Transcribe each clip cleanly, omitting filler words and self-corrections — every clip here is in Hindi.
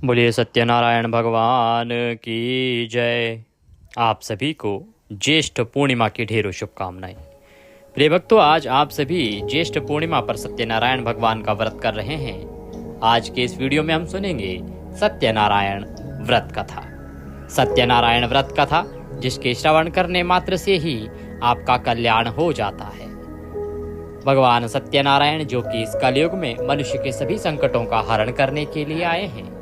बोलिए सत्यनारायण भगवान की जय। आप सभी को ज्येष्ठ पूर्णिमा की ढेरों शुभकामनाएं। प्रिय भक्तों, आज आप सभी ज्येष्ठ पूर्णिमा पर सत्यनारायण भगवान का व्रत कर रहे हैं। आज के इस वीडियो में हम सुनेंगे सत्यनारायण व्रत कथा। सत्यनारायण व्रत कथा जिसके श्रवण करने मात्र से ही आपका कल्याण हो जाता है। भगवान सत्यनारायण जो कि इस कलयुग में मनुष्य के सभी संकटों का हरण करने के लिए आए हैं।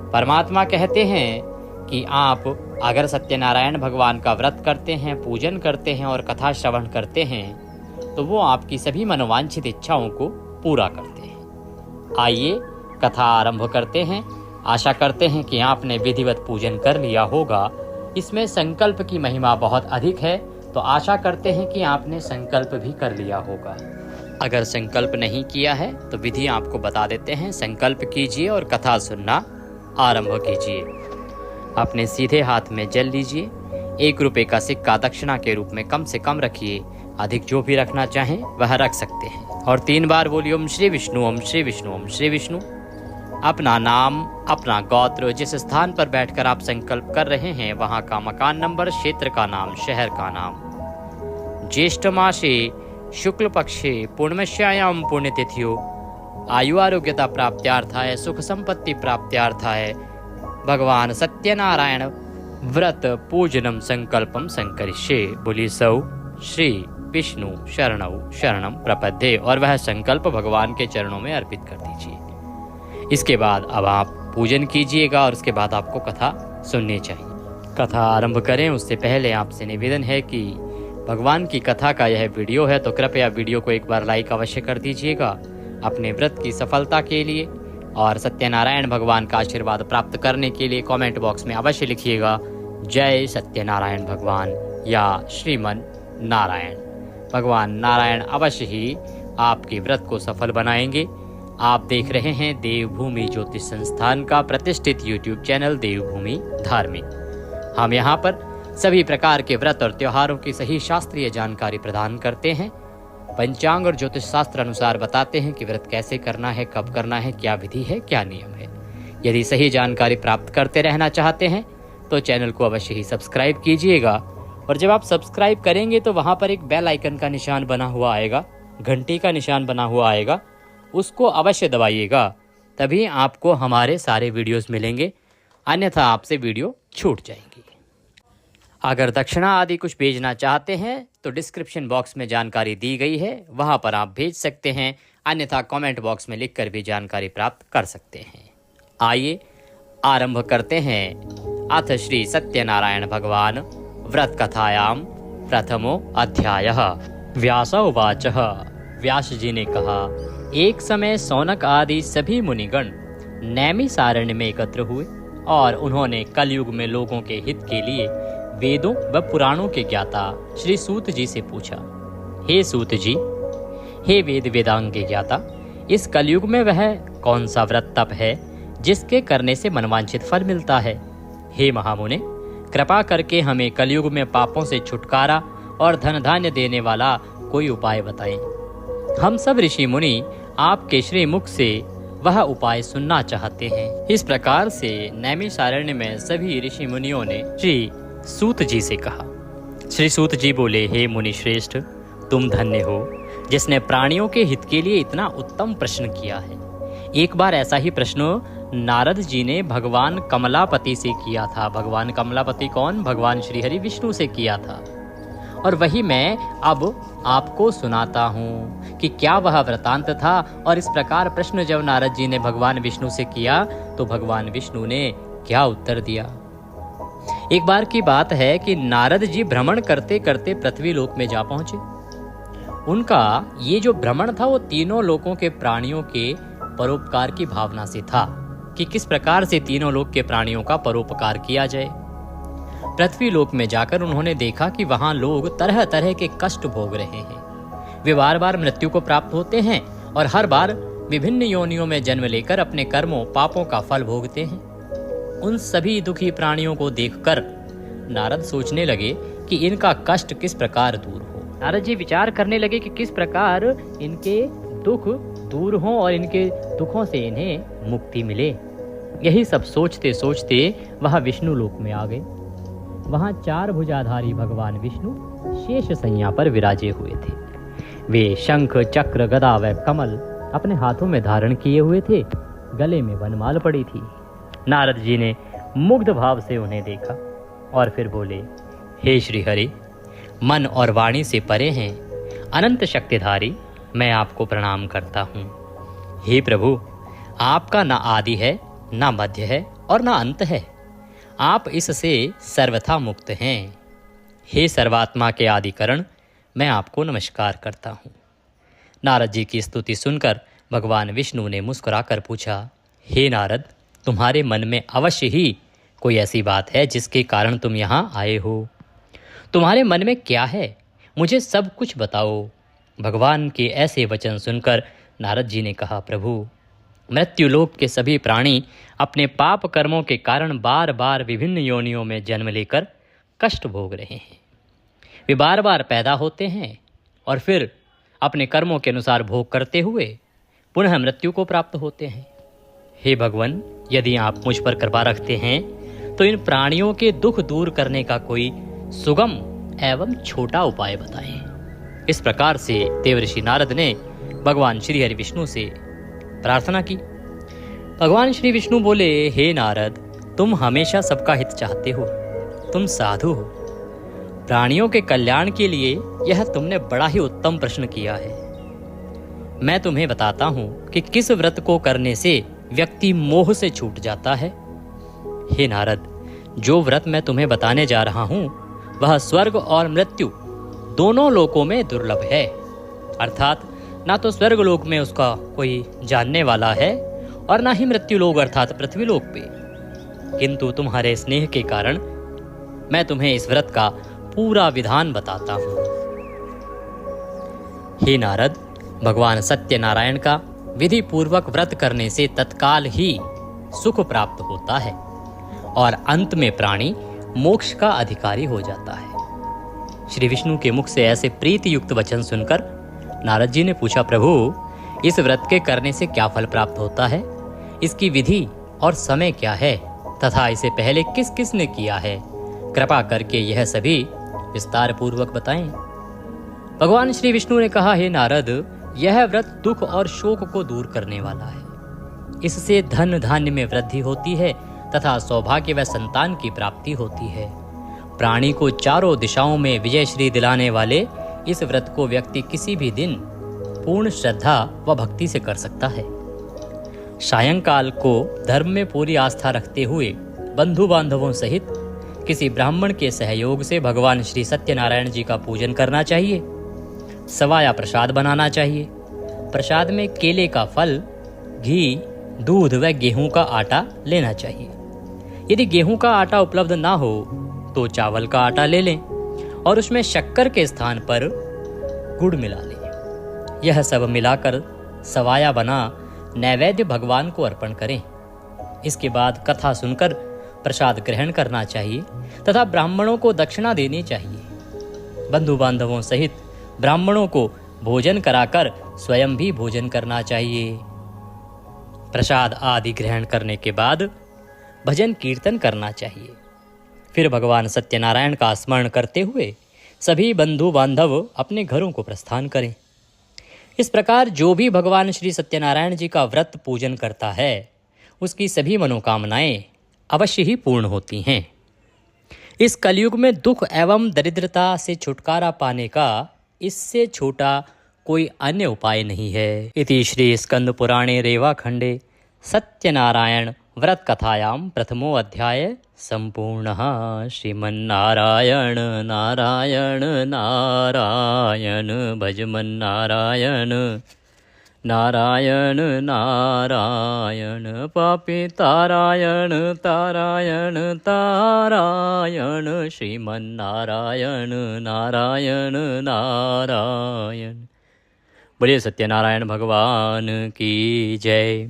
परमात्मा कहते हैं कि आप अगर सत्यनारायण भगवान का व्रत करते हैं, पूजन करते हैं और कथा श्रवण करते हैं तो वो आपकी सभी मनोवांछित इच्छाओं को पूरा करते हैं। आइए कथा आरंभ करते हैं। आशा करते हैं कि आपने विधिवत पूजन कर लिया होगा। इसमें संकल्प की महिमा बहुत अधिक है, तो आशा करते हैं कि आपने संकल्प भी कर लिया होगा। अगर संकल्प नहीं किया है तो विधि आपको बता देते हैं। संकल्प कीजिए और कथा सुनना आरंभ कीजिए। अपने सीधे हाथ में जल लीजिए। 1 रुपए का सिक्का दक्षिणा के रूप में कम से कम रखिए, अधिक जो भी रखना चाहें वह रख सकते हैं। और 3 बार बोलिए ओम श्री विष्णु, ओम श्री विष्णु, ओम श्री विष्णु। अपना नाम, अपना गोत्र, जिस स्थान पर बैठकर आप संकल्प कर रहे हैं वहां का मकान नंबर, क्षेत्र का नाम, शहर का नाम। ज्येष्ठ मासे शुक्ल पक्षे पूर्णमस्यायाम पुण्यतिथियो आयु आरोग्यता प्राप्त्यार्थाय सुख संपत्ति प्राप्त्यार्थाय भगवान सत्यनारायण व्रत पूजनम संकल्पम संकरिष्ये। बोली सौ श्री विष्णु शरणौ शरणम प्रपद्ये, और वह संकल्प भगवान के चरणों में अर्पित कर दीजिए। इसके बाद अब आप पूजन कीजिएगा और उसके बाद आपको कथा सुननी चाहिए। कथा आरंभ करें उससे पहले आपसे निवेदन है कि भगवान की कथा का यह वीडियो है तो कृपया वीडियो को एक बार लाइक अवश्य कर दीजिएगा अपने व्रत की सफलता के लिए। और सत्यनारायण भगवान का आशीर्वाद प्राप्त करने के लिए कमेंट बॉक्स में अवश्य लिखिएगा जय सत्यनारायण भगवान या श्रीमन नारायण। भगवान नारायण अवश्य ही आपके व्रत को सफल बनाएंगे। आप देख रहे हैं देवभूमि ज्योतिष संस्थान का प्रतिष्ठित यूट्यूब चैनल देवभूमि धार्मिक। हम यहाँ पर सभी प्रकार के व्रत और त्योहारों की सही शास्त्रीय जानकारी प्रदान करते हैं। पंचांग और ज्योतिष शास्त्र अनुसार बताते हैं कि व्रत कैसे करना है, कब करना है, क्या विधि है, क्या नियम है। यदि सही जानकारी प्राप्त करते रहना चाहते हैं तो चैनल को अवश्य ही सब्सक्राइब कीजिएगा। और जब आप सब्सक्राइब करेंगे तो वहां पर एक बेल आइकन का निशान बना हुआ आएगा, घंटी का निशान बना हुआ आएगा, उसको अवश्य दबाइएगा, तभी आपको हमारे सारे वीडियोस मिलेंगे, अन्यथा आपसे वीडियो छूट जाएंगी। अगर दक्षिणा आदि कुछ भेजना चाहते हैं तो डिस्क्रिप्शन बॉक्स में जानकारी दी गई है, वहां पर आप भेज सकते हैं, अन्यथा कमेंट बॉक्स में लिखकर भी जानकारी प्राप्त कर सकते हैं। आइए आरंभ करते हैं। अथ श्री सत्यनारायण भगवान व्रत कथायाम प्रथमो अध्यायः। व्यास उवाच। व्यास जी ने कहा, एक समय सौनक आदि सभी मुनिगण नैमिषारण्य में एकत्र हुए और उन्होंने कलयुग में लोगों के हित के लिए वेदों व पुराणों के ज्ञाता श्री सूत जी से पूछा, हे सूत जी, हे वेद वेदांग के ज्ञाता, इस कलयुग में वह कौन सा व्रत तप है जिसके करने से मनवांछित फल मिलता है? हे महामुने, कृपा करके हमें कलयुग में पापों से छुटकारा और धन धान्य देने वाला कोई उपाय बताएं। हम सब ऋषि मुनि आपके श्री मुख से वह उपाय सुनना चाहते हैं। इस प्रकार से नैमिषारण्य में सभी ऋषि मुनियों ने श्री सूत जी से कहा। श्री सूत जी बोले, हे मुनि श्रेष्ठ, तुम धन्य हो जिसने प्राणियों के हित के लिए इतना उत्तम प्रश्न किया है। एक बार ऐसा ही प्रश्न नारद जी ने भगवान कमलापति से किया था। भगवान कमलापति कौन? भगवान श्री हरि विष्णु से किया था। और वही मैं अब आपको सुनाता हूँ कि क्या वह वृतांत था। और इस प्रकार प्रश्न जब नारद जी ने भगवान विष्णु से किया तो भगवान विष्णु ने क्या उत्तर दिया। एक बार की बात है कि नारद जी भ्रमण करते करते पृथ्वी लोक में जा पहुंचे। उनका ये जो भ्रमण था वो तीनों लोकों के प्राणियों के परोपकार की भावना से था कि किस प्रकार से तीनों लोक के प्राणियों का परोपकार किया जाए। पृथ्वी लोक में जाकर उन्होंने देखा कि वहां लोग तरह तरह के कष्ट भोग रहे हैं। वे बार बार मृत्यु को प्राप्त होते हैं और हर बार विभिन्न योनियों में जन्म लेकर अपने कर्मों पापों का फल भोगते हैं। उन सभी दुखी प्राणियों को देखकर नारद सोचने लगे कि इनका कष्ट किस प्रकार दूर हो। नारद जी विचार करने लगे कि किस प्रकार इनके दुख दूर हों और इनके दुखों से इन्हें मुक्ति मिले। यही सब सोचते सोचते वह विष्णु लोक में आ गए। वहां 4 भुजाधारी भगवान विष्णु शेष सैया पर विराजे हुए थे। वे शंख, चक्र, गदा व कमल अपने हाथों में धारण किए हुए थे। गले में वनमाल पड़ी थी। नारद जी ने मुग्ध भाव से उन्हें देखा और फिर बोले, हे श्री हरि, मन और वाणी से परे हैं, अनंत शक्तिधारी, मैं आपको प्रणाम करता हूँ। हे प्रभु, आपका ना आदि है, ना मध्य है और ना अंत है। आप इससे सर्वथा मुक्त हैं। हे सर्वात्मा के आदिकरण, मैं आपको नमस्कार करता हूँ। नारद जी की स्तुति सुनकर भगवान विष्णु ने मुस्कुराकर पूछा, हे नारद, तुम्हारे मन में अवश्य ही कोई ऐसी बात है जिसके कारण तुम यहाँ आए हो। तुम्हारे मन में क्या है, मुझे सब कुछ बताओ। भगवान के ऐसे वचन सुनकर नारद जी ने कहा, प्रभु, मृत्युलोक के सभी प्राणी अपने पाप कर्मों के कारण बार बार विभिन्न योनियों में जन्म लेकर कष्ट भोग रहे हैं। वे बार बार पैदा होते हैं और फिर अपने कर्मों के अनुसार भोग करते हुए पुनः मृत्यु को प्राप्त होते हैं। हे भगवान, यदि आप मुझ पर कृपा रखते हैं तो इन प्राणियों के दुख दूर करने का कोई सुगम एवं छोटा उपाय बताएं। इस प्रकार से देवर्षि नारद ने भगवान श्री हरि विष्णु से प्रार्थना की। भगवान श्री विष्णु बोले, हे नारद, तुम हमेशा सबका हित चाहते हो, तुम साधु हो। प्राणियों के कल्याण के लिए यह तुमने बड़ा ही उत्तम प्रश्न किया है। मैं तुम्हें बताता हूं कि किस व्रत को करने से व्यक्ति मोह से छूट जाता है। हे नारद, जो व्रत मैं तुम्हें बताने जा रहा हूं वह स्वर्ग और मृत्यु दोनों लोकों में दुर्लभ है। अर्थात ना तो स्वर्ग लोक में उसका कोई जानने वाला है और ना ही मृत्यु लोक अर्थात पृथ्वी लोक पे। किंतु तुम्हारे स्नेह के कारण मैं तुम्हें इस व्रत का पूरा विधान बताता हूं। हे नारद, भगवान सत्यनारायण का विधि पूर्वक व्रत करने से तत्काल ही सुख प्राप्त होता है और अंत में प्राणी मोक्ष का अधिकारी हो जाता है। श्री विष्णु के मुख से ऐसे प्रीति युक्त वचन सुनकर नारद जी ने पूछा, प्रभु, इस व्रत के करने से क्या फल प्राप्त होता है, इसकी विधि और समय क्या है तथा इसे पहले किस किस ने किया है, कृपा करके यह सभी विस्तार पूर्वक बताएं। भगवान श्री विष्णु ने कहा, हे नारद, यह व्रत दुख और शोक को दूर करने वाला है। इससे धन धान्य में वृद्धि होती है तथा सौभाग्य व संतान की प्राप्ति होती है। प्राणी को चारों दिशाओं में विजय श्री दिलाने वाले इस व्रत को व्यक्ति किसी भी दिन पूर्ण श्रद्धा व भक्ति से कर सकता है। सायंकाल को धर्म में पूरी आस्था रखते हुए बंधु बांधवों सहित किसी ब्राह्मण के सहयोग से भगवान श्री सत्यनारायण जी का पूजन करना चाहिए। सवाया प्रसाद बनाना चाहिए। प्रसाद में केले का फल, घी, दूध व गेहूं का आटा लेना चाहिए। यदि गेहूं का आटा उपलब्ध ना हो तो चावल का आटा ले लें और उसमें शक्कर के स्थान पर गुड़ मिला लें। यह सब मिलाकर सवाया बना नैवेद्य भगवान को अर्पण करें। इसके बाद कथा सुनकर प्रसाद ग्रहण करना चाहिए तथा ब्राह्मणों को दक्षिणा देनी चाहिए। बंधु बांधवों सहित ब्राह्मणों को भोजन कराकर स्वयं भी भोजन करना चाहिए। प्रसाद आदि ग्रहण करने के बाद भजन कीर्तन करना चाहिए। फिर भगवान सत्यनारायण का स्मरण करते हुए सभी बंधु बांधव अपने घरों को प्रस्थान करें। इस प्रकार जो भी भगवान श्री सत्यनारायण जी का व्रत पूजन करता है उसकी सभी मनोकामनाएं अवश्य ही पूर्ण होती हैं। इस कलयुग में दुख एवं दरिद्रता से छुटकारा पाने का इससे छोटा कोई अन्य उपाय नहीं है। इति श्री स्कंद पुराणे रेवाखंडे सत्यनारायण व्रत कथायां प्रथमो अध्याय संपूर्णः। श्रीमन्नारायण नारायण नारायण भजमन्नारायण नारायण नारायण पापी तारायण तारायण तारायण श्रीमन्नारायण नारायण नारायण। बोलिए सत्यनारायण भगवान की जय।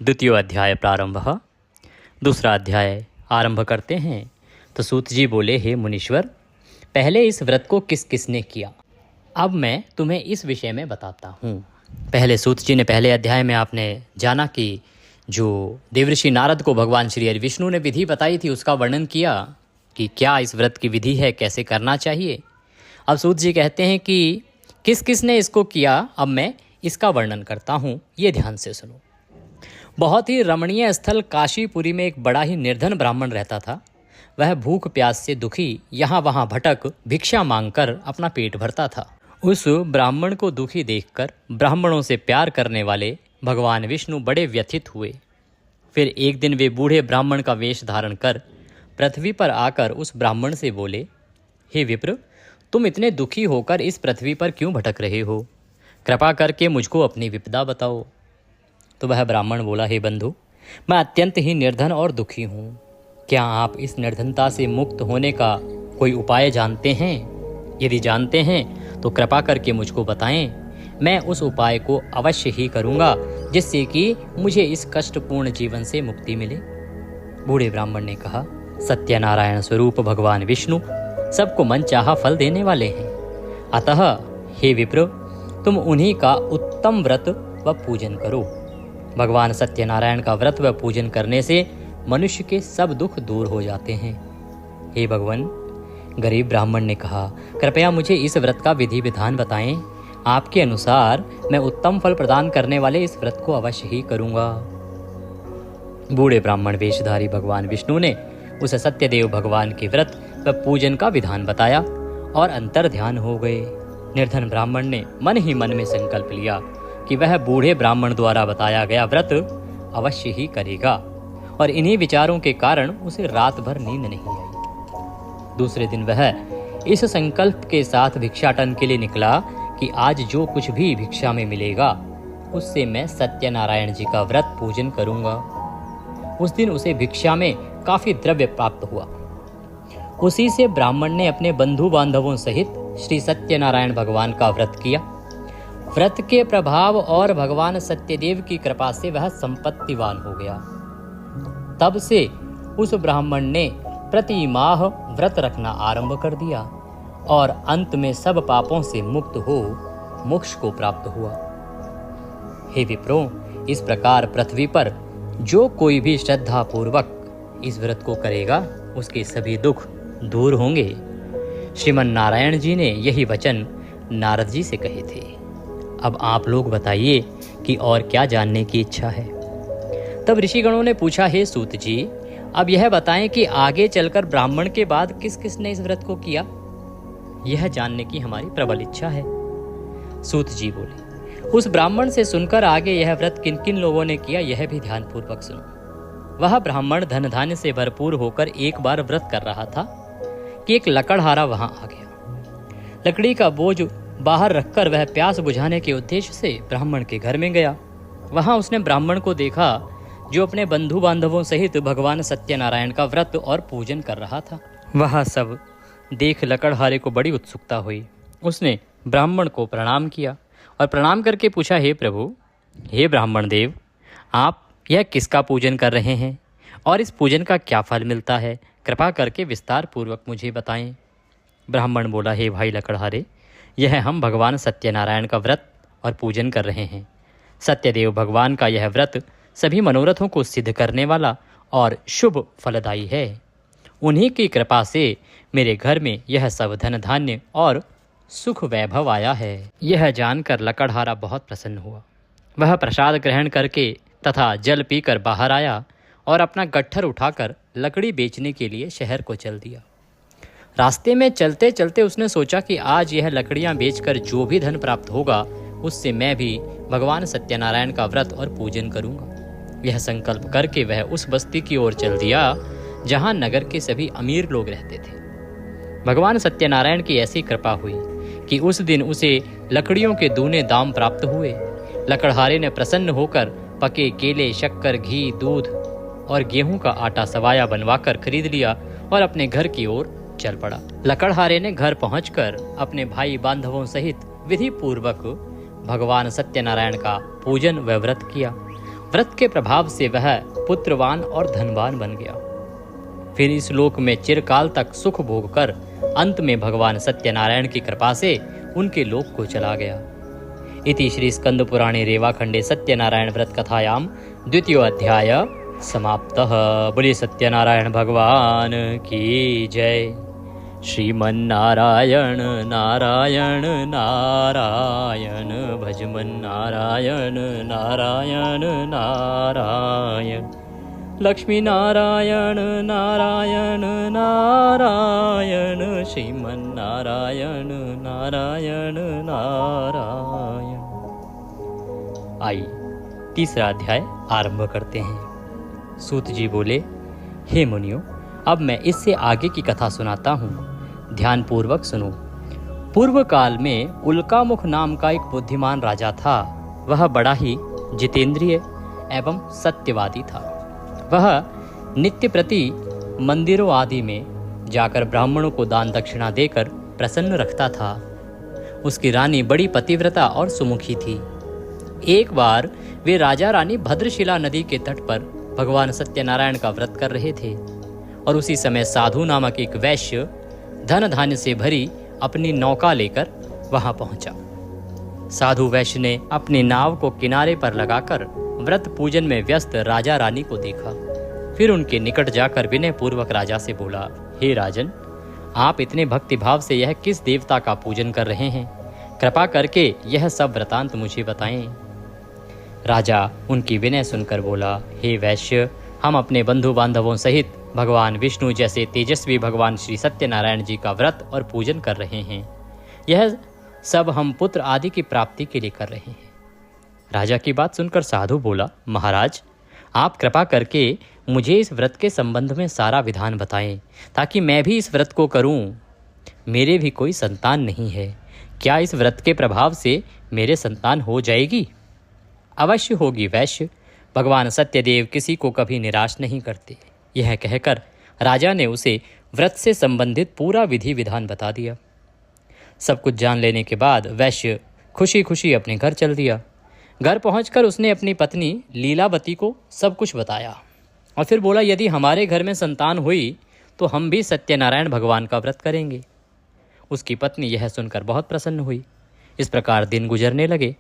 द्वितीय अध्याय प्रारंभ। दूसरा अध्याय आरंभ करते हैं तो सूत जी बोले, हे मुनीश्वर, पहले इस व्रत को किस किसने किया, अब मैं तुम्हें इस विषय में बताता हूँ। पहले सूत जी ने पहले अध्याय में आपने जाना कि जो देवर्षि नारद को भगवान श्री हरि विष्णु ने विधि बताई थी उसका वर्णन किया कि क्या इस व्रत की विधि है, कैसे करना चाहिए। अब सूत जी कहते हैं कि किस किस ने इसको किया, अब मैं इसका वर्णन करता हूँ, ये ध्यान से सुनो। बहुत ही रमणीय स्थल काशीपुरी में एक बड़ा ही निर्धन ब्राह्मण रहता था। वह भूख प्यास से दुखी यहाँ वहाँ भटक भिक्षा मांगकर अपना पेट भरता था। उस ब्राह्मण को दुखी देखकर ब्राह्मणों से प्यार करने वाले भगवान विष्णु बड़े व्यथित हुए। फिर एक दिन वे बूढ़े ब्राह्मण का वेश धारण कर पृथ्वी पर आकर उस ब्राह्मण से बोले, हे विप्र, तुम इतने दुखी होकर इस पृथ्वी पर क्यों भटक रहे हो? कृपा करके मुझको अपनी विपदा बताओ। तो वह ब्राह्मण बोला, हे बंधु, मैं अत्यंत ही निर्धन और दुखी हूँ। क्या आप इस निर्धनता से मुक्त होने का कोई उपाय जानते हैं? यदि जानते हैं तो कृपा करके मुझको बताएं। मैं उस उपाय को अवश्य ही करूँगा जिससे कि मुझे इस कष्टपूर्ण जीवन से मुक्ति मिले। बूढ़े ब्राह्मण ने कहा, सत्यनारायण स्वरूप भगवान विष्णु सबको मनचाहा फल देने वाले हैं। अतः हे विप्र, तुम उन्हीं का उत्तम व्रत व पूजन करो। भगवान सत्यनारायण का व्रत व पूजन करने से मनुष्य के सब दुख दूर हो जाते हैं। हे भगवान, गरीब ब्राह्मण ने कहा, कृपया मुझे इस व्रत का विधि विधान बताएं। आपके अनुसार मैं उत्तम फल प्रदान करने वाले इस व्रत को अवश्य ही करूंगा। बूढ़े ब्राह्मण वेशधारी भगवान विष्णु ने उस सत्यदेव भगवान के व्रत व पूजन का विधान बताया और अंतर ध्यान हो गए। निर्धन ब्राह्मण ने मन ही मन में संकल्प लिया कि वह बूढ़े ब्राह्मण द्वारा बताया गया व्रत अवश्य ही करेगा, और इन्हीं विचारों के कारण उसे रात भर नींद नहीं आई। दूसरे दिन वह इस संकल्प के साथ भिक्षाटन के लिए निकला कि आज जो कुछ भी भिक्षा में मिलेगा उससे मैं सत्यनारायण जी का व्रत पूजन करूंगा। उस दिन उसे भिक्षा में काफी द्रव्य प्राप्त हुआ। उसी से ब्राह्मण ने अपने बंधु बांधवों सहित श्री सत्यनारायण भगवान का व्रत किया। व्रत के प्रभाव और भगवान सत्यदेव की कृपा से वह संपत्तिवान हो गया। तब से उस ब्राह्मण ने प्रति माह व्रत रखना आरंभ कर दिया और अंत में सब पापों से मुक्त हो मोक्ष को प्राप्त हुआ। हे विप्रो, इस प्रकार पृथ्वी पर जो कोई भी श्रद्धा पूर्वक इस व्रत को करेगा उसके सभी दुख दूर होंगे। श्रीमन नारायण जी ने यही वचन नारद जी से कहे थे। अब आप लोग बताइए कि और क्या जानने की इच्छा है। तब ऋषिगणों ने पूछा, हे सूत जी, अब यह बताएं कि आगे चलकर ब्राह्मण के बाद किस किस ने इस व्रत को किया, यह जानने की हमारी प्रबल इच्छा है। सूत जी बोले, उस ब्राह्मण से सुनकर आगे यह व्रत किन किन लोगों ने किया यह भी ध्यानपूर्वक सुनो। वह ब्राह्मण धन धान्य से भरपूर होकर एक बार व्रत कर रहा था कि एक लकड़हारा वहां आ गया। लकड़ी का बोझ बाहर रखकर वह प्यास बुझाने के उद्देश्य से ब्राह्मण के घर में गया। वहां उसने ब्राह्मण को देखा जो अपने बंधु बांधवों सहित भगवान सत्यनारायण का व्रत और पूजन कर रहा था। वह सब देख लकड़हारे को बड़ी उत्सुकता हुई। उसने ब्राह्मण को प्रणाम किया और प्रणाम करके पूछा, हे प्रभु, हे ब्राह्मण देव, आप यह किसका पूजन कर रहे हैं और इस पूजन का क्या फल मिलता है? कृपा करके विस्तार पूर्वक मुझे बताएं। ब्राह्मण बोला, हे भाई लकड़हारे, यह हम भगवान सत्यनारायण का व्रत और पूजन कर रहे हैं। सत्यदेव भगवान का यह व्रत सभी मनोरथों को सिद्ध करने वाला और शुभ फलदायी है। उन्हीं की कृपा से मेरे घर में यह सब धन धान्य और सुख वैभव आया है। यह जानकर लकड़हारा बहुत प्रसन्न हुआ। वह प्रसाद ग्रहण करके तथा जल पीकर बाहर आया और अपना गट्ठर उठाकर लकड़ी बेचने के लिए शहर को चल दिया। रास्ते में चलते चलते उसने सोचा कि आज यह लकड़ियां बेचकर जो भी धन प्राप्त होगा उससे मैं भी भगवान सत्यनारायण का व्रत और पूजन करूंगा। यह संकल्प करके वह उस बस्ती की ओर चल दिया जहां नगर के सभी अमीर लोग रहते थे। भगवान सत्यनारायण की ऐसी कृपा हुई कि उस दिन उसे लकड़ियों के दूने दाम प्राप्त हुए। लकड़हारे ने प्रसन्न होकर पके केले, शक्कर, घी, दूध और गेहूं का आटा सवाया बनवाकर खरीद लिया और अपने घर की ओर चल पड़ा। लकड़हारे ने घर पहुंचकर अपने भाई बांधवों सहित विधि पूर्वक भगवान सत्यनारायण का पूजन व व्रत किया। व्रत के प्रभाव से वह पुत्रवान और धनवान बन गया। फिर इस लोक में चिरकाल तक सुख भोग कर अंत में भगवान सत्यनारायण की कृपा से उनके लोक को चला गया। इति श्री स्कंद पुराणे रेवाखंडे सत्यनारायण व्रत कथायाम द्वितीय अध्याय समाप्तः। बोलिए सत्यनारायण भगवान की जय। श्रीमन्नारायण नारायण नारायण भजमन नारायण नारायण नारायण लक्ष्मी नारायण नारायण नारायण श्रीमन्नारायण नारायण नारायण। आइए तीसरा अध्याय आरंभ करते हैं। सूत जी बोले, हे मुनियों, अब मैं इससे आगे की कथा सुनाता हूँ, ध्यानपूर्वक सुनो। पूर्व काल में उल्कामुख नाम का एक बुद्धिमान राजा था। वह बड़ा ही जितेंद्रिय एवं सत्यवादी था। वह नित्य प्रति मंदिरों आदि में जाकर ब्राह्मणों को दान दक्षिणा देकर प्रसन्न रखता था। उसकी रानी बड़ी पतिव्रता और सुमुखी थी। एक बार वे राजा रानी भद्रशिला नदी के तट पर भगवान सत्यनारायण का व्रत कर रहे थे और उसी समय साधु नामक एक वैश्य धन धान्य से भरी अपनी नौका लेकर वहां पहुंचा। साधु वैश्य ने अपनी नाव को किनारे पर लगाकर व्रत पूजन में व्यस्त राजा रानी को देखा। फिर उनके निकट जाकर विनय पूर्वक राजा से बोला, हे राजन, आप इतने भक्तिभाव से यह किस देवता का पूजन कर रहे हैं? कृपा करके यह सब वृतांत मुझे बताएं। राजा उनकी विनय सुनकर बोला, हे वैश्य, हम अपने बंधु बांधवों सहित भगवान विष्णु जैसे तेजस्वी भगवान श्री सत्यनारायण जी का व्रत और पूजन कर रहे हैं। यह सब हम पुत्र आदि की प्राप्ति के लिए कर रहे हैं। राजा की बात सुनकर साधु बोला, महाराज, आप कृपा करके मुझे इस व्रत के संबंध में सारा विधान बताएं, ताकि मैं भी इस व्रत को करूं। मेरे भी कोई संतान नहीं है। क्या इस व्रत के प्रभाव से मेरे संतान हो जाएगी? अवश्य होगी वैश्य। भगवान सत्यदेव किसी को कभी निराश नहीं करते। यह कहकर राजा ने उसे व्रत से संबंधित पूरा विधि विधान बता दिया। सब कुछ जान लेने के बाद वैश्य खुशी खुशी अपने घर चल दिया। घर पहुंचकर उसने अपनी पत्नी लीलावती को सब कुछ बताया और फिर बोला, यदि हमारे घर में संतान हुई तो हम भी सत्यनारायण भगवान का व्रत करेंगे। उसकी पत्नी यह सुनकर बहुत प्रसन्न हुई। इस प्रकार दिन गुजरने लगे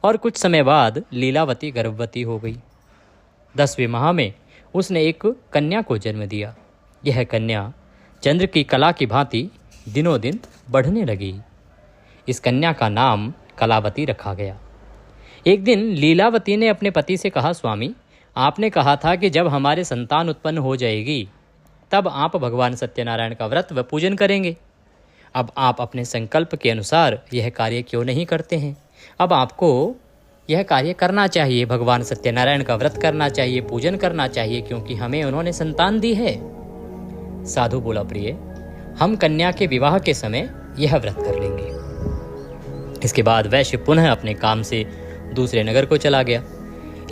और कुछ समय बाद लीलावती गर्भवती हो गई। 10वें माह में उसने एक कन्या को जन्म दिया। यह कन्या चंद्र की कला की भांति दिनों दिन बढ़ने लगी। इस कन्या का नाम कलावती रखा गया। एक दिन लीलावती ने अपने पति से कहा, स्वामी, आपने कहा था कि जब हमारे संतान उत्पन्न हो जाएगी तब आप भगवान सत्यनारायण का व्रत व पूजन करेंगे। अब आप अपने संकल्प के अनुसार यह कार्य क्यों नहीं करते हैं? अब आपको यह कार्य करना चाहिए। भगवान सत्यनारायण का व्रत करना चाहिए, पूजन करना चाहिए, क्योंकि हमें उन्होंने संतान दी है। साधु बोला, प्रिय, हम कन्या के विवाह के समय यह व्रत कर लेंगे। इसके बाद वैश्य पुनः अपने काम से दूसरे नगर को चला गया।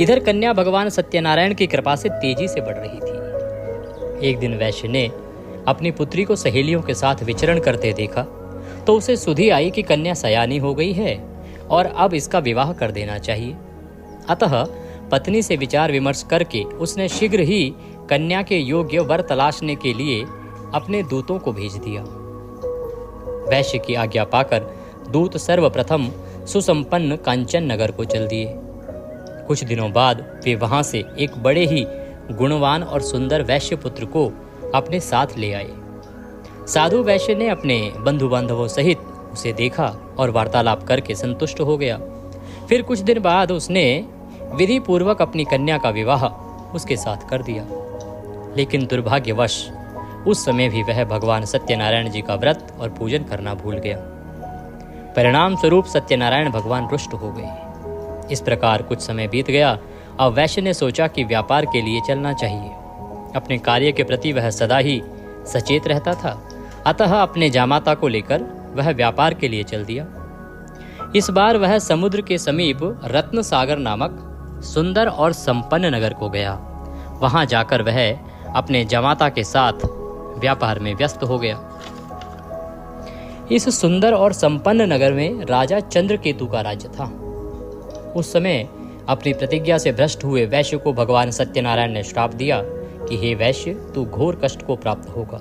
इधर कन्या भगवान सत्यनारायण की कृपा से तेजी से बढ़ रही थी। एक दिन वैश्य ने अपनी पुत्री को सहेलियों के साथ विचरण करते देखा तो उसे सुधि आई कि कन्या सयानी हो गई है और अब इसका विवाह कर देना चाहिए। अतः पत्नी से विचार विमर्श करके उसने शीघ्र ही कन्या के योग्य वर तलाशने के लिए अपने दूतों को भेज दिया। वैश्य की आज्ञा पाकर दूत सर्वप्रथम सुसंपन्न कांचन नगर को चल दिए। कुछ दिनों बाद वे वहां से एक बड़े ही गुणवान और सुंदर वैश्य पुत्र को अपने साथ ले आए। साधु वैश्य ने अपने बंधु बांधवों सहित उसे देखा और वार्तालाप करके संतुष्ट हो गया। फिर कुछ दिन बाद उसने विधि पूर्वक अपनी कन्या का विवाह उसके साथ कर दिया। लेकिन दुर्भाग्यवश उस समय भी वह भगवान सत्यनारायण जी का व्रत और पूजन करना भूल गया। परिणाम स्वरूप सत्यनारायण भगवान रुष्ट हो गए। इस प्रकार कुछ समय बीत गया। अब वैश्य ने सोचा कि व्यापार के लिए चलना चाहिए। अपने कार्य के प्रति वह सदा ही सचेत रहता था, अतः अपने जामाता को लेकर वह व्यापार के लिए चल दिया। इस बार वह समुद्र के समीप रत्न सागर नामक सुंदर और संपन्न नगर को गया। वहां जाकर वह अपने जामाता के साथ व्यापार में व्यस्त हो गया। इस सुंदर और संपन्न नगर में राजा चंद्रकेतु का राज्य था। उस समय अपनी प्रतिज्ञा से भ्रष्ट हुए वैश्य को भगवान सत्यनारायण ने श्राप दिया कि हे वैश्य, तू घोर कष्ट को प्राप्त होगा।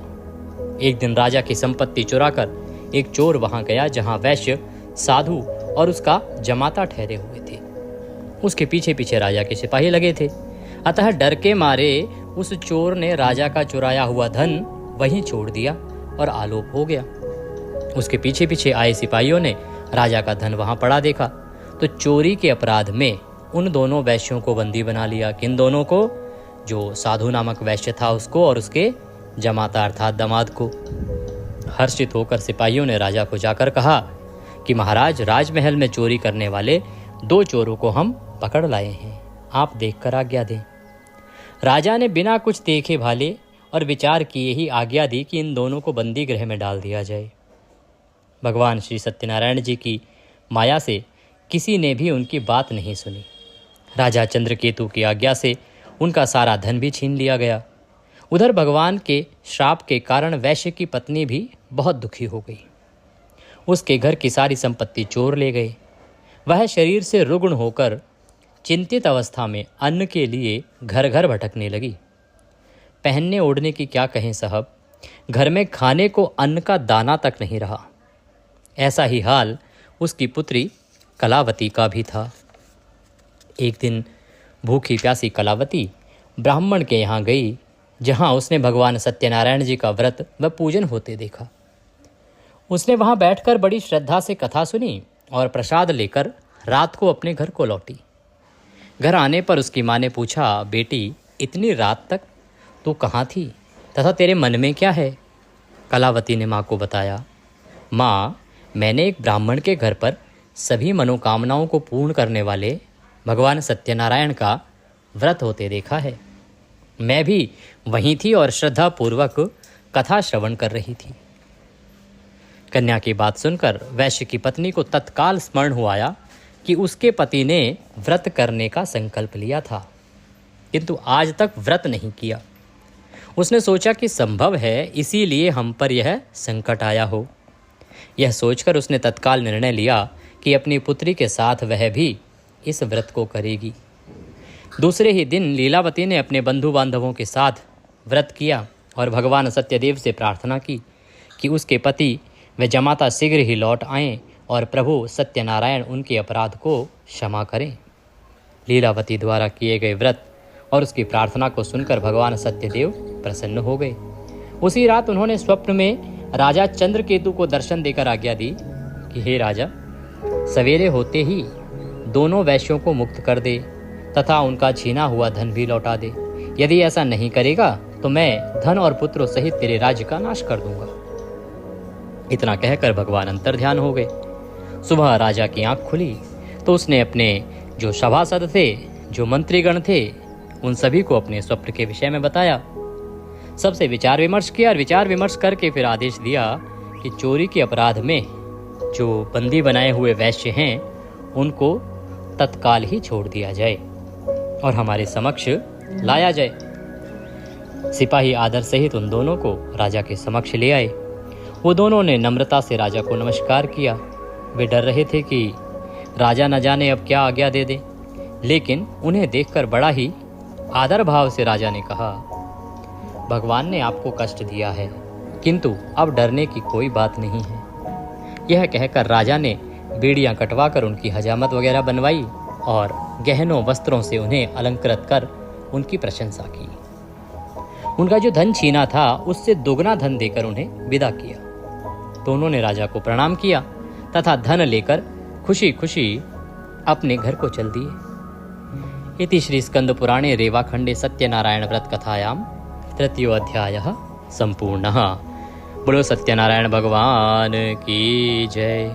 एक दिन राजा की संपत्ति चुराकर एक चोर वहां गया जहां वैश्य साधु और उसका जमाता ठहरे हुए थे। उसके पीछे पीछे राजा के सिपाही लगे थे। अतः डर के मारे उस चोर ने राजा का चुराया हुआ धन वहीं छोड़ दिया और आलोप हो गया। उसके पीछे पीछे आए सिपाहियों ने राजा का धन वहां पड़ा देखा तो चोरी के अपराध में उन दोनों वैश्यों को बंदी बना लिया। किन दोनों को? जो साधु नामक वैश्य था उसको और उसके जमाता अर्थात दामाद को। हर्षित होकर सिपाहियों ने राजा को जाकर कहा कि महाराज, राजमहल में चोरी करने वाले 2 चोरों को हम पकड़ लाए हैं, आप देखकर आज्ञा दें। राजा ने बिना कुछ देखे भाले और विचार किए ही आज्ञा दी कि इन दोनों को बंदी गृह में डाल दिया जाए। भगवान श्री सत्यनारायण जी की माया से किसी ने भी उनकी बात नहीं सुनी। राजा चंद्रकेतु की आज्ञा से उनका सारा धन भी छीन लिया गया। उधर भगवान के श्राप के कारण वैश्य की पत्नी भी बहुत दुखी हो गई। उसके घर की सारी संपत्ति चोर ले गए। वह शरीर से रुग्ण होकर चिंतित अवस्था में अन्न के लिए घर घर भटकने लगी। पहनने ओढ़ने की क्या कहें साहब, घर में खाने को अन्न का दाना तक नहीं रहा। ऐसा ही हाल उसकी पुत्री कलावती का भी था। एक दिन भूखी प्यासी कलावती ब्राह्मण के यहाँ गई, जहाँ उसने भगवान सत्यनारायण जी का व्रत व पूजन होते देखा। उसने वहाँ बैठकर बड़ी श्रद्धा से कथा सुनी और प्रसाद लेकर रात को अपने घर को लौटी। घर आने पर उसकी माँ ने पूछा, बेटी, इतनी रात तक तू कहाँ थी तथा तेरे मन में क्या है? कलावती ने माँ को बताया, माँ, मैंने एक ब्राह्मण के घर पर सभी मनोकामनाओं को पूर्ण करने वाले भगवान सत्यनारायण का व्रत होते देखा है। मैं भी वहीं थी और श्रद्धापूर्वक कथा श्रवण कर रही थी। कन्या की बात सुनकर वैश्य की पत्नी को तत्काल स्मरण हुआ आया कि उसके पति ने व्रत करने का संकल्प लिया था, किंतु आज तक व्रत नहीं किया। उसने सोचा कि संभव है इसीलिए हम पर यह संकट आया हो। यह सोचकर उसने तत्काल निर्णय लिया कि अपनी पुत्री के साथ वह भी इस व्रत को करेगी। दूसरे ही दिन लीलावती ने अपने बंधु बांधवों के साथ व्रत किया और भगवान सत्यदेव से प्रार्थना की कि उसके पति व जमाता शीघ्र ही लौट आएं और प्रभु सत्यनारायण उनके अपराध को क्षमा करें। लीलावती द्वारा किए गए व्रत और उसकी प्रार्थना को सुनकर भगवान सत्यदेव प्रसन्न हो गए। उसी रात उन्होंने स्वप्न में राजा चंद्रकेतु को दर्शन देकर आज्ञा दी कि हे राजा, सवेरे होते ही दोनों वैश्यों को मुक्त कर दे तथा उनका छीना हुआ धन भी लौटा दे। यदि ऐसा नहीं करेगा तो मैं धन और पुत्रों सहित तेरे राज्य का नाश कर दूंगा। इतना कहकर भगवान अंतर्ध्यान हो गए। सुबह राजा की आंख खुली तो उसने अपने जो सभासद थे, जो मंत्रीगण थे, उन सभी को अपने स्वप्न के विषय में बताया। सबसे विचार विमर्श किया और विचार विमर्श करके फिर आदेश दिया कि चोरी के अपराध में जो बंदी बनाए हुए वैश्य हैं उनको तत्काल ही छोड़ दिया जाए और हमारे समक्ष लाया जाए। सिपाही आदर सहित उन दोनों को राजा के समक्ष ले आए। वो दोनों ने नम्रता से राजा को नमस्कार किया। वे डर रहे थे कि राजा न जाने अब क्या आज्ञा दे दे, लेकिन उन्हें देखकर बड़ा ही आदर भाव से राजा ने कहा, भगवान ने आपको कष्ट दिया है, किंतु अब डरने की कोई बात नहीं है। यह कहकर राजा ने बेड़ियां कटवाकर उनकी हजामत वगैरह बनवाई और गहनों वस्त्रों से उन्हें अलंकृत कर उनकी प्रशंसा की। उनका जो धन छीना था उससे दोगुना धन देकर उन्हें विदा किया। दोनों ने राजा को प्रणाम किया तथा धन लेकर खुशी खुशी अपने घर को चल दिए। इति श्री स्कंद पुराणे रेवाखंडे सत्यनारायण व्रत कथायां तृतीयो अध्यायः संपूर्णः। बोलो सत्यनारायण भगवान की जय।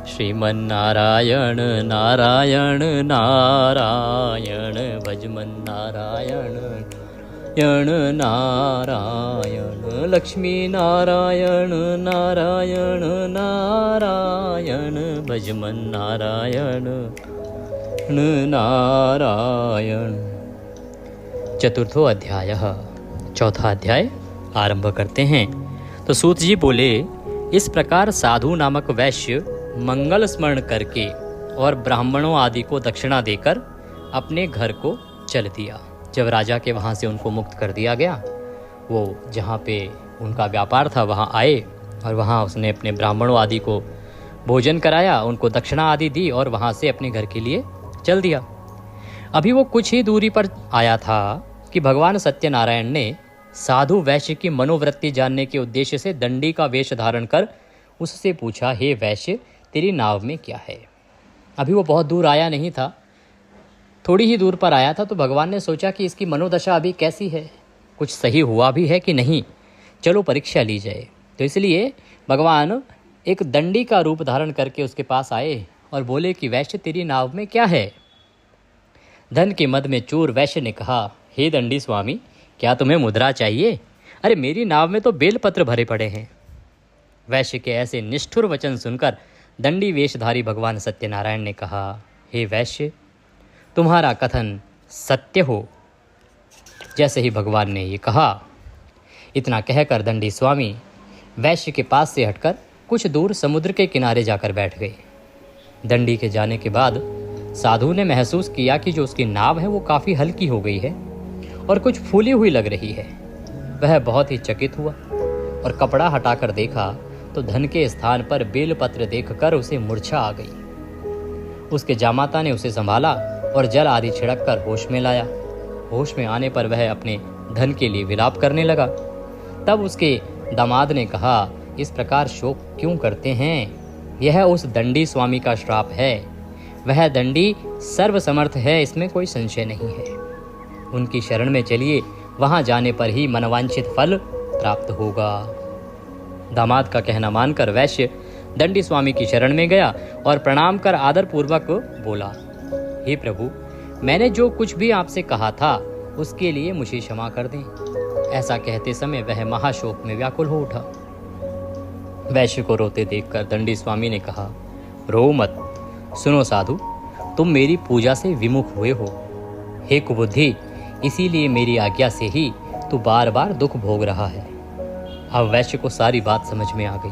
श्रीमन्नारायण नारायण नारायण भजमन नारायण नारायण नारायण लक्ष्मी नारायण नारायण नारायण भजमन नारायण नारायण। चतुर्थो अध्यायः, चौथा अध्याय आरंभ करते हैं। तो सूत जी बोले, इस प्रकार साधु नामक वैश्य मंगल स्मरण करके और ब्राह्मणों आदि को दक्षिणा देकर अपने घर को चल दिया। जब राजा के वहाँ से उनको मुक्त कर दिया गया, वो जहाँ पे उनका व्यापार था वहाँ आए और वहाँ उसने अपने ब्राह्मणों आदि को भोजन कराया, उनको दक्षिणा आदि दी और वहाँ से अपने घर के लिए चल दिया। अभी वो कुछ ही दूरी पर आया था कि भगवान सत्यनारायण ने साधु वैश्य की मनोवृत्ति जानने के उद्देश्य से दंडी का वेश धारण कर उससे पूछा, हे वैश्य, तेरी नाव में क्या है? अभी वो बहुत दूर आया नहीं था, थोड़ी ही दूर पर आया था, तो भगवान ने सोचा कि इसकी मनोदशा अभी कैसी है, कुछ सही हुआ भी है कि नहीं, चलो परीक्षा ली जाए। तो इसलिए भगवान एक दंडी का रूप धारण करके उसके पास आए और बोले कि वैश्य, तेरी नाव में क्या है? धन के मद में चूर वैश्य ने कहा, हे दंडी स्वामी, क्या तुम्हें मुद्रा चाहिए? अरे मेरी नाव में तो बेलपत्र भरे पड़े हैं। वैश्य के ऐसे निष्ठुर वचन सुनकर दंडी वेशधारी भगवान सत्यनारायण ने कहा, हे वैश्य, तुम्हारा कथन सत्य हो। जैसे ही भगवान ने ये कहा, इतना कहकर दंडी स्वामी वैश्य के पास से हटकर कुछ दूर समुद्र के किनारे जाकर बैठ गए। दंडी के जाने के बाद साधु ने महसूस किया कि जो उसकी नाव है वो काफ़ी हल्की हो गई है और कुछ फूली हुई लग रही है। वह बहुत ही चकित हुआ और कपड़ा हटाकर देखा तो धन के स्थान पर बेलपत्र देखकर उसे मूर्छा आ गई। उसके जामाता ने उसे संभाला और जल आदि छिड़क कर होश में लाया। होश में आने पर वह अपने धन के लिए विलाप करने लगा। तब उसके दामाद ने कहा, इस प्रकार शोक क्यों करते हैं? यह उस दंडी स्वामी का श्राप है। वह दंडी सर्वसमर्थ है, इसमें कोई संशय नहीं है। उनकी शरण में चलिए, वहां जाने पर ही मनवांछित फल प्राप्त होगा। दामाद का कहना मानकर वैश्य दंडी स्वामी की शरण में गया और प्रणाम कर आदर पूर्वक बोला, हे प्रभु, मैंने जो कुछ भी आपसे कहा था उसके लिए मुझे क्षमा कर दें। ऐसा कहते समय वह महाशोक में व्याकुल हो उठा। वैश्य को रोते देखकर दंडी स्वामी ने कहा, रो मत। सुनो साधु, तुम मेरी पूजा से विमुख हुए हो। हे कुबुद्धि, इसीलिए मेरी आज्ञा से ही तू बार बार दुख भोग रहा है। अब वैश्य को सारी बात समझ में आ गई।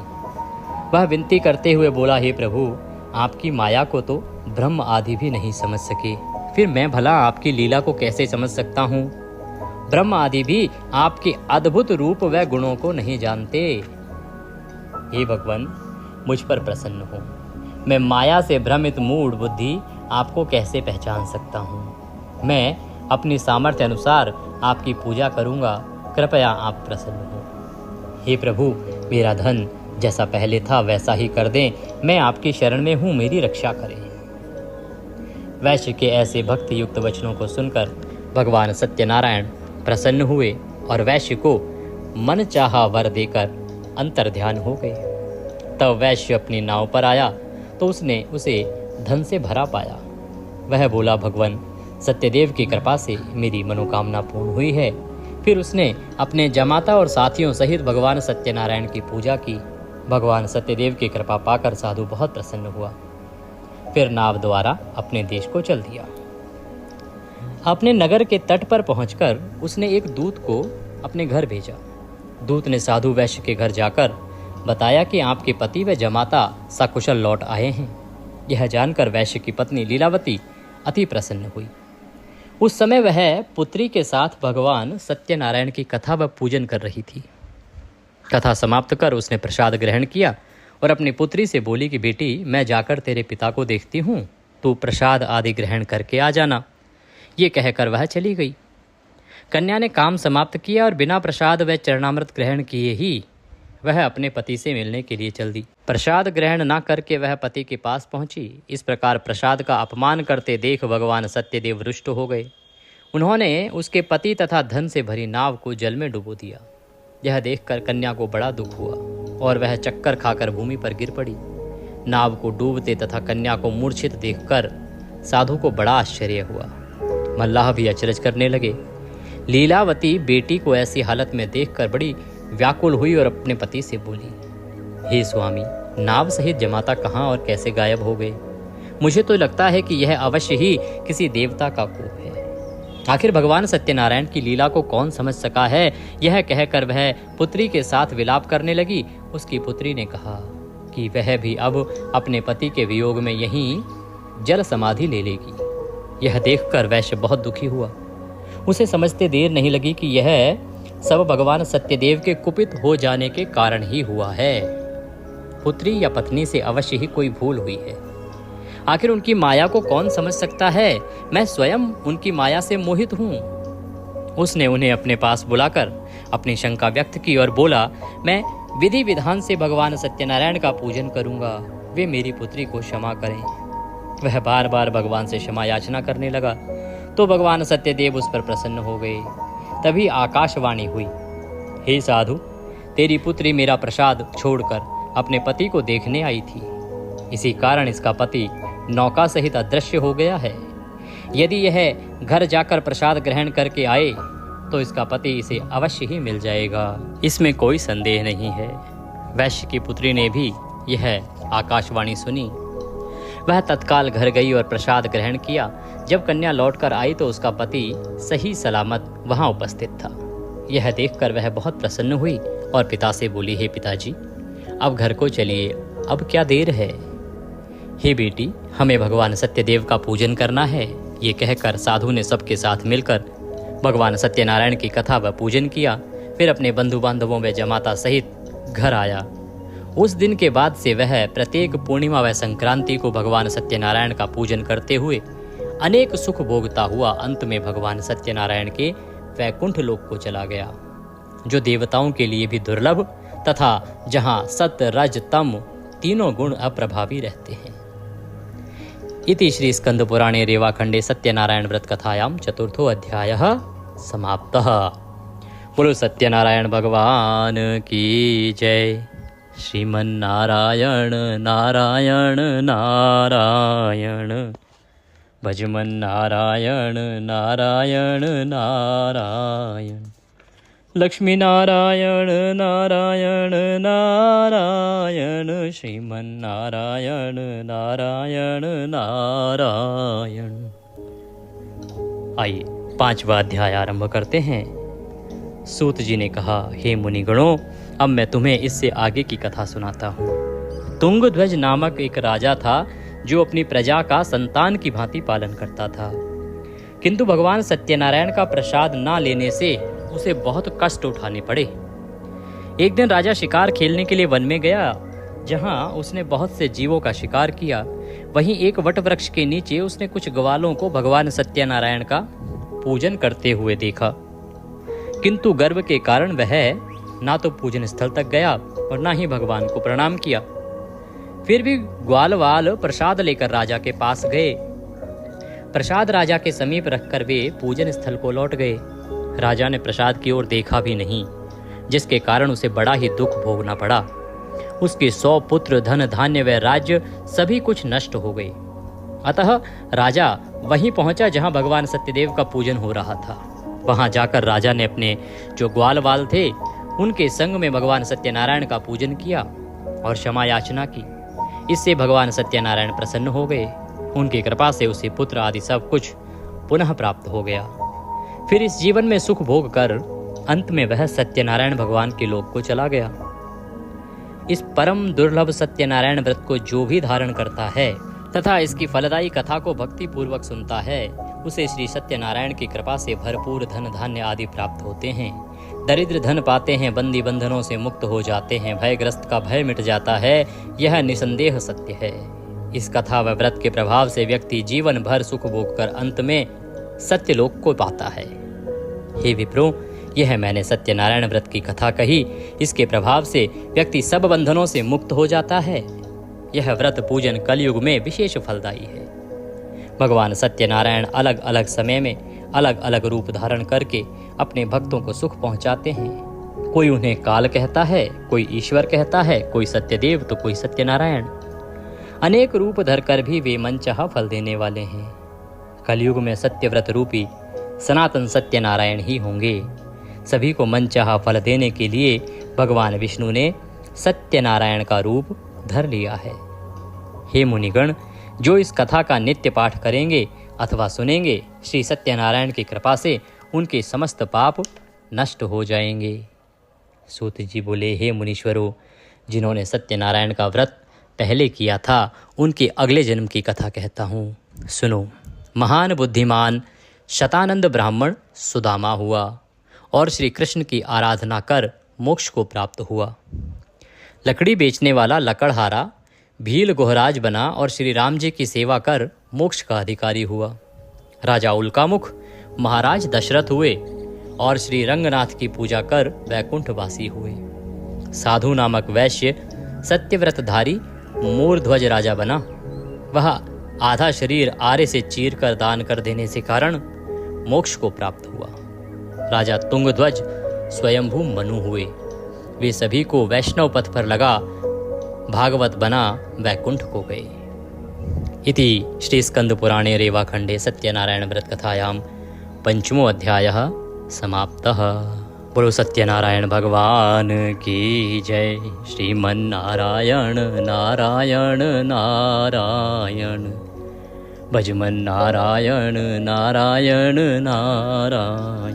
वह विनती करते हुए बोला, हे प्रभु, आपकी माया को तो ब्रह्म आदि भी नहीं समझ सके, फिर मैं भला आपकी लीला को कैसे समझ सकता हूँ? ब्रह्म आदि भी आपके अद्भुत रूप व गुणों को नहीं जानते। हे भगवान, मुझ पर प्रसन्न हो। मैं माया से भ्रमित मूढ़ बुद्धि आपको कैसे पहचान सकता हूँ? मैं अपनी सामर्थ्य अनुसार आपकी पूजा करूँगा, कृपया आप प्रसन्न हो। हे प्रभु, मेरा धन जैसा पहले था वैसा ही कर दें, मैं आपकी शरण में हूँ, मेरी रक्षा करें। वैश्य के ऐसे भक्ति युक्त वचनों को सुनकर भगवान सत्यनारायण प्रसन्न हुए और वैश्य को मन चाहा वर देकर अंतर्ध्यान हो गए। तब वैश्य अपनी नाव पर आया तो उसने उसे धन से भरा पाया। वह बोला, भगवान, सत्यदेव की कृपा से मेरी मनोकामना पूर्ण हुई है। फिर उसने अपने जमाता और साथियों सहित भगवान सत्यनारायण की पूजा की। भगवान सत्यदेव की कृपा पाकर साधु बहुत प्रसन्न हुआ। फिर नाव द्वारा अपने देश को चल दिया। अपने नगर के तट पर पहुंचकर उसने एक दूत को अपने घर भेजा। दूत ने साधु वैश्य के घर जाकर बताया कि आपके पति व जमाता सकुशल लौट आए हैं। यह जानकर वैश्य की पत्नी लीलावती अति प्रसन्न हुई। उस समय वह पुत्री के साथ भगवान सत्यनारायण की कथा व पूजन कर रही थी। कथा समाप्त कर उसने प्रसाद ग्रहण किया और अपनी पुत्री से बोली कि बेटी, मैं जाकर तेरे पिता को देखती हूँ, तू प्रसाद आदि ग्रहण करके आ जाना। ये कहकर वह चली गई। कन्या ने काम समाप्त किया और बिना प्रसाद व चरणामृत ग्रहण किए ही वह अपने पति से मिलने के लिए चल दी। प्रसाद ग्रहण न करके वह पति के पास पहुंची। इस प्रकार प्रसाद का अपमान करते देख भगवान सत्यदेव रुष्ट हो गए। उन्होंने उसके पति तथा धन से भरी नाव को जल में डुबो दिया। यह देखकर कन्या को बड़ा दुख हुआ और वह चक्कर खाकर भूमि पर गिर पड़ी। नाव को डूबते तथा कन्या को मूर्छित देखकर साधु को बड़ा आश्चर्य हुआ। मल्लाह भी अचरज करने लगे। लीलावती बेटी को ऐसी हालत में देखकर बड़ी व्याकुल हुई और अपने पति से बोली, हे स्वामी, नाव सहित जमाता कहाँ और कैसे गायब हो गए? मुझे तो लगता है कि यह अवश्य ही किसी देवता का कोप है। आखिर भगवान सत्यनारायण की लीला को कौन समझ सका है? यह कहकर वह पुत्री के साथ विलाप करने लगी। उसकी पुत्री ने कहा कि वह भी अब अपने पति के वियोग में यहीं जल समाधि ले लेगी। यह देखकर वैश्य बहुत दुखी हुआ। उसे समझते देर नहीं लगी कि यह सब भगवान सत्यदेव के कुपित हो जाने के कारण ही हुआ है। पुत्री या पत्नी से अवश्य ही कोई भूल हुई है। आखिर उनकी माया को कौन समझ सकता है? मैं स्वयं उनकी माया से मोहित हूँ। उसने उन्हें अपने पास बुलाकर अपनी शंका व्यक्त की और बोला, मैं विधि विधान से भगवान सत्यनारायण का पूजन करूंगा, वे मेरी पुत्री को क्षमा करें। वह बार बार भगवान से क्षमा याचना करने लगा तो भगवान सत्यदेव उस पर प्रसन्न हो गए। तभी आकाशवाणी हुई, हे साधु, तेरी पुत्री मेरा प्रसाद छोड़कर अपने पति को देखने आई थी। इसी कारण इसका पति नौका सहित अदृश्य हो गया है। यदि यह घर जाकर प्रसाद ग्रहण करके आए तो इसका पति इसे अवश्य ही मिल जाएगा, इसमें कोई संदेह नहीं है। वैश्य की पुत्री ने भी यह आकाशवाणी सुनी। वह तत्काल घर गई और प्रसाद ग्रहण किया। जब कन्या लौटकर आई तो उसका पति सही सलामत वहां उपस्थित था। यह देखकर वह बहुत प्रसन्न हुई और पिता से बोली, हे पिताजी, अब घर को चलिए, अब क्या देर है। हे बेटी, हमें भगवान सत्यदेव का पूजन करना है। ये कहकर साधु ने सबके साथ मिलकर भगवान सत्यनारायण की कथा व पूजन किया। फिर अपने बंधु बांधवों व जमाता सहित घर आया। उस दिन के बाद से वह प्रत्येक पूर्णिमा व संक्रांति को भगवान सत्यनारायण का पूजन करते हुए अनेक सुख भोगता हुआ अंत में भगवान सत्यनारायण के वैकुंठ लोक को चला गया, जो देवताओं के लिए भी दुर्लभ तथा जहां सत्य रज तम तीनों गुण अप्रभावी रहते हैं। इति श्री स्कंद पुराणे रेवाखंडे सत्यनारायण व्रत कथायां चतुर्थो अध्यायः समाप्तः। बोलो सत्यनारायण भगवान की जय। श्रीमन्नारायण नारायण नारायण, भजमन नारायण नारायण नारायण, लक्ष्मी नारायण नारायण नारायण, श्रीमन्नारायण नारायण नारायण। आइए 5वां अध्याय आरंभ करते हैं। सूत जी ने कहा, हे मुनिगणों, अब मैं तुम्हें इससे आगे की कथा सुनाता हूँ। तुंगध्वज नामक एक राजा था जो अपनी प्रजा का संतान की भांति पालन करता था, किंतु भगवान सत्यनारायण का प्रसाद न लेने से उसे बहुत कष्ट उठाने पड़े। एक दिन राजा शिकार खेलने के लिए वन में गया, जहां उसने बहुत से जीवों का शिकार किया। वहीं एक वट वृक्ष के नीचे उसने कुछ ग्वालों को भगवान सत्यनारायण का पूजन करते हुए देखा, किंतु गर्व के कारण वह ना तो पूजन स्थल तक गया और ना ही भगवान को प्रणाम किया। फिर भी ग्वालवाल प्रसाद लेकर राजा के पास गए। प्रसाद राजा के समीप रखकर वे पूजन स्थल को लौट गए। राजा ने प्रसाद की ओर देखा भी नहीं, जिसके कारण उसे बड़ा ही दुख भोगना पड़ा। उसके 100 पुत्र, धन धान्य व राज्य सभी कुछ नष्ट हो गए। अतः राजा वहीं पहुंचा जहां भगवान सत्यदेव का पूजन हो रहा था। वहां जाकर राजा ने अपने जो ग्वालवाल थे उनके संग में भगवान सत्यनारायण का पूजन किया और क्षमा याचना की। इससे भगवान सत्यनारायण प्रसन्न हो गए। उनकी कृपा से उसे पुत्र आदि सब कुछ पुनः प्राप्त हो गया। फिर इस जीवन में सुख भोग कर अंत में वह सत्यनारायण भगवान के लोक को चला गया। इस परम दुर्लभ सत्यनारायण व्रत को जो भी धारण करता है तथा इसकी फलदायी कथा को भक्ति पूर्वक सुनता है, उसे श्री सत्यनारायण की कृपा से भरपूर धन धान्य आदि प्राप्त होते हैं। दरिद्र धन पाते हैं, बंदी बंधनों से मुक्त हो जाते हैं, भयग्रस्त का भय मिट जाता है। यह निसंदेह सत्य है। इस कथा व व्रत के प्रभाव से व्यक्ति जीवन भर सुख भोग कर अंत में सत्यलोक को पाता है। हे विप्रो, यह मैंने सत्यनारायण व्रत की कथा कही। इसके प्रभाव से व्यक्ति सब बंधनों से मुक्त हो जाता है। यह व्रत पूजन कलयुग में विशेष फलदायी है। भगवान सत्यनारायण अलग अलग समय में अलग अलग रूप धारण करके अपने भक्तों को सुख पहुंचाते हैं। कोई उन्हें काल कहता है, कोई ईश्वर कहता है, कोई सत्यदेव तो कोई सत्यनारायण। अनेक रूप धरकर भी वे मनचाहा फल देने वाले हैं। कलयुग में सत्यव्रत रूपी सनातन सत्यनारायण ही होंगे। सभी को मनचाहा फल देने के लिए भगवान विष्णु ने सत्यनारायण का रूप धर लिया है। हे मुनिगण, जो इस कथा का नित्य पाठ करेंगे अथवा सुनेंगे, श्री सत्यनारायण की कृपा से उनके समस्त पाप नष्ट हो जाएंगे। सूत जी बोले, हे मुनीश्वरों, जिन्होंने सत्यनारायण का व्रत पहले किया था उनके अगले जन्म की कथा कहता हूँ, सुनो। महान बुद्धिमान शतानंद ब्राह्मण सुदामा हुआ और श्री कृष्ण की आराधना कर मोक्ष को प्राप्त हुआ। लकड़ी बेचने वाला लकड़हारा भील गोहराज बना और श्री राम जी की सेवा कर मोक्ष का अधिकारी हुआ। राजा उल्कामुख महाराज दशरथ हुए और श्री रंगनाथ की पूजा कर वैकुंठवासी हुए। साधु नामक वैश्य सत्यव्रतधारी मूर्ध्वज राजा बना। वह आधा शरीर आरे से चीर कर दान कर देने से कारण मोक्ष को प्राप्त हुआ। राजा तुंगध्वज स्वयंभू मनु हुए। वे सभी को वैष्णव पथ पर लगा भागवत बना वैकुंठ को गए। इति श्री स्कंद पुराणे रेवाखंडे सत्यनारायण व्रत कथायां पंचमो अध्यायः समाप्तः। बोलो सत्यनारायण भगवान की जय। श्रीमन्नारायण नारायण नारायण भजमन नारायण नारायण नारायण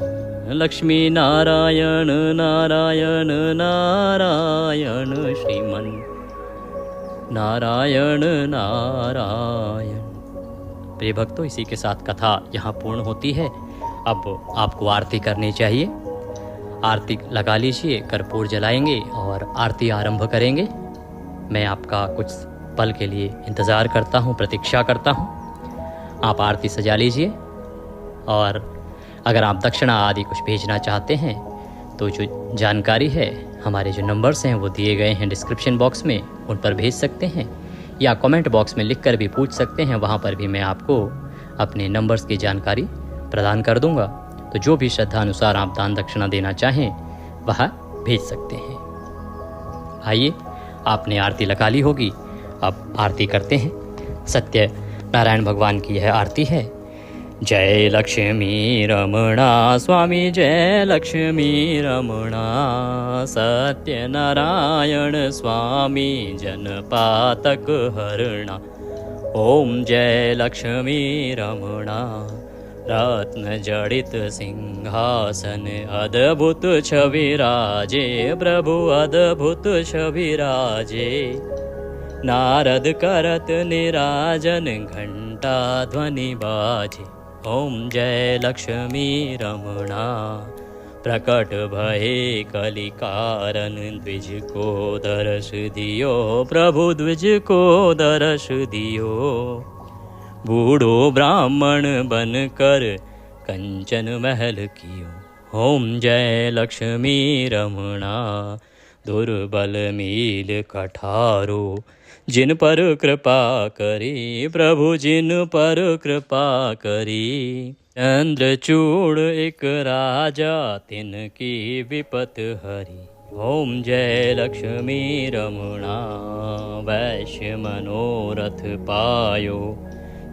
लक्ष्मी नारायण नारायण नारायण श्रीमन नारायण नारायण। प्रिय भक्तों, इसी के साथ कथा यहाँ पूर्ण होती है। अब आपको आरती करनी चाहिए। आरती लगा लीजिए, कर्पूर जलाएंगे और आरती आरंभ करेंगे। मैं आपका कुछ पल के लिए इंतज़ार करता हूँ, प्रतीक्षा करता हूँ। आप आरती सजा लीजिए और अगर आप दक्षिणा आदि कुछ भेजना चाहते हैं तो जो जानकारी है, हमारे जो नंबर्स हैं वो दिए गए हैं डिस्क्रिप्शन बॉक्स में, उन पर भेज सकते हैं या कमेंट बॉक्स में लिखकर भी पूछ सकते हैं। वहाँ पर भी मैं आपको अपने नंबर्स की जानकारी प्रदान कर दूंगा। तो जो भी श्रद्धा अनुसार आप दान दक्षिणा देना चाहें वह भेज सकते हैं। आइए, आपने आरती लगा ली होगी, अब आरती करते हैं। सत्य नारायण भगवान की यह आरती है। जय लक्ष्मी रमणा स्वामी, जय लक्ष्मी रमणा सत्यनारायण स्वामी, जनपातक हरणा। ओम जय लक्ष्मी रमणा, रत्न जड़ित सिंहासन अद्भुत छविराजे, प्रभु अद्भुत छविराजे। नारद करत निराजन, घंटा ध्वनि बाजे। ओम जय लक्ष्मी रमणा, प्रकट भये कलि कारण, द्विज को दर्श दियो, प्रभु द्विज को दर्श दियो। बूढ़ो ब्राह्मण बन कर कंचन महल कियो। ओम जय लक्ष्मी रमणा, दुर्बल मील कठारो, जिन पर कृपा करी, प्रभु जिन पर कृपा करी। चंद्रचूड़ एक राजा, तिनकी विपत हरी। ओम जय लक्ष्मी रमणा, वैश्य मनोरथ पायो,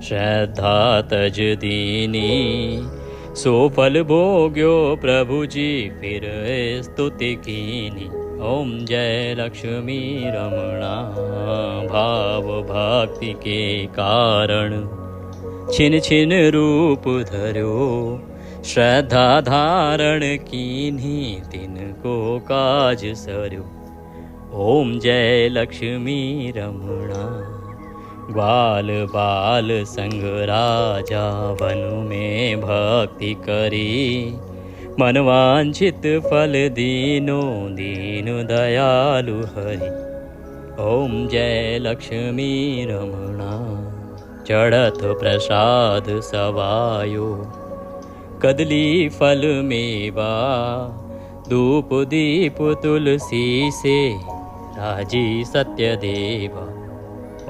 श्रद्धा तज दीनी। सो फल भोग्यो प्रभु जी, फिर स्तुति कीनी। ओम जय लक्ष्मी रमणा, भाव भक्ति के कारण, छिन छिन रूप धर्यो, श्रद्धा धारण कीन्ही, तिनको काज सर्यो। ओम जय लक्ष्मी रमणा, ग्वाल बाल संग राजा, वन में भक्ति करी। मनवांछित फल दीनो, दीन दयालु हरि। ओम जय लक्ष्मी रमणा, चढ़त प्रसाद सवायो, कदली फल मेवा, धूप दीप तुलसी से, राजी सत्य देवा।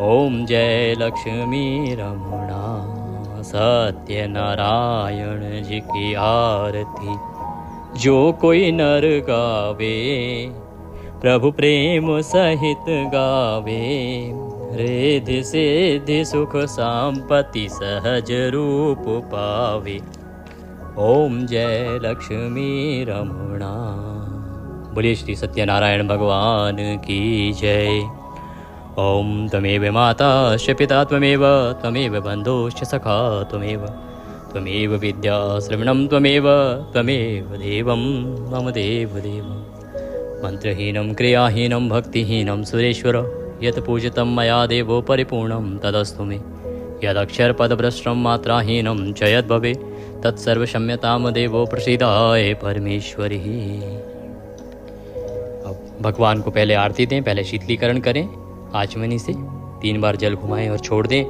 ओम जय लक्ष्मी रमणा, सत्य नारायण जी की आरती जो कोई नर गावे, प्रभु प्रेम सहित गावे। रिद्धि सिद्धि सुख संपत्ति सहज रूप पावे। ओम जय लक्ष्मी रमणा। बोलिए श्री सत्यनारायण भगवान की जय। ओम त्वमेव माता च पिता त्वमेव, त्वमेव बन्धुश्च सखा त्वमेव, त्वमेव विद्या श्रवणं त्वमेव, त्वमेव देवं मम देवदेव। मंत्रहीनं क्रियाहीनं भक्तिहीनं सुरेश्वर, यत् पूजितं मया देवो परिपूर्णं तदस्तु मे। यदक्षरपदभ्रष्टं मात्राहीनं च यद्भवे, तत्सर्वक्षम्यतां देवो प्रसीदाय परमेश्वरी। अब भगवान को पहले आरती दें, पहले शीतलीकरण करें आचमनी से। 3 बार जल घुमाएं और छोड़ दें।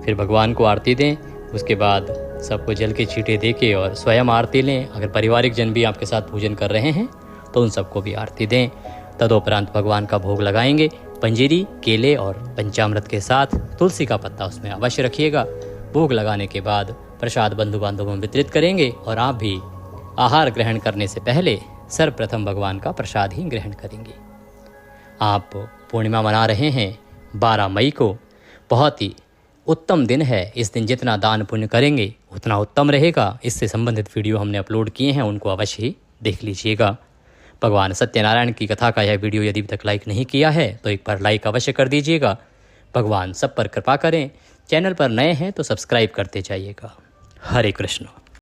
फिर भगवान को आरती दें। उसके बाद सबको जल के छींटे दे के और स्वयं आरती लें। अगर पारिवारिक जन भी आपके साथ पूजन कर रहे हैं तो उन सबको भी आरती दें। तदोपरांत भगवान का भोग लगाएंगे। पंजीरी, केले और पंचामृत के साथ तुलसी का पत्ता उसमें अवश्य रखिएगा। भोग लगाने के बाद प्रसाद बंधु बांधवों में वितरित करेंगे और आप भी आहार ग्रहण करने से पहले सर्वप्रथम भगवान का प्रसाद ही ग्रहण करेंगे। आप पूर्णिमा मना रहे हैं 12 मई को। बहुत ही उत्तम दिन है। इस दिन जितना दान पुण्य करेंगे उतना उत्तम रहेगा। इससे संबंधित वीडियो हमने अपलोड किए हैं, उनको अवश्य ही देख लीजिएगा। भगवान सत्यनारायण की कथा का यह वीडियो यदि अभी तक लाइक नहीं किया है तो एक बार लाइक अवश्य कर दीजिएगा। भगवान सब पर कृपा करें। चैनल पर नए हैं तो सब्सक्राइब करते जाइएगा। हरे कृष्ण।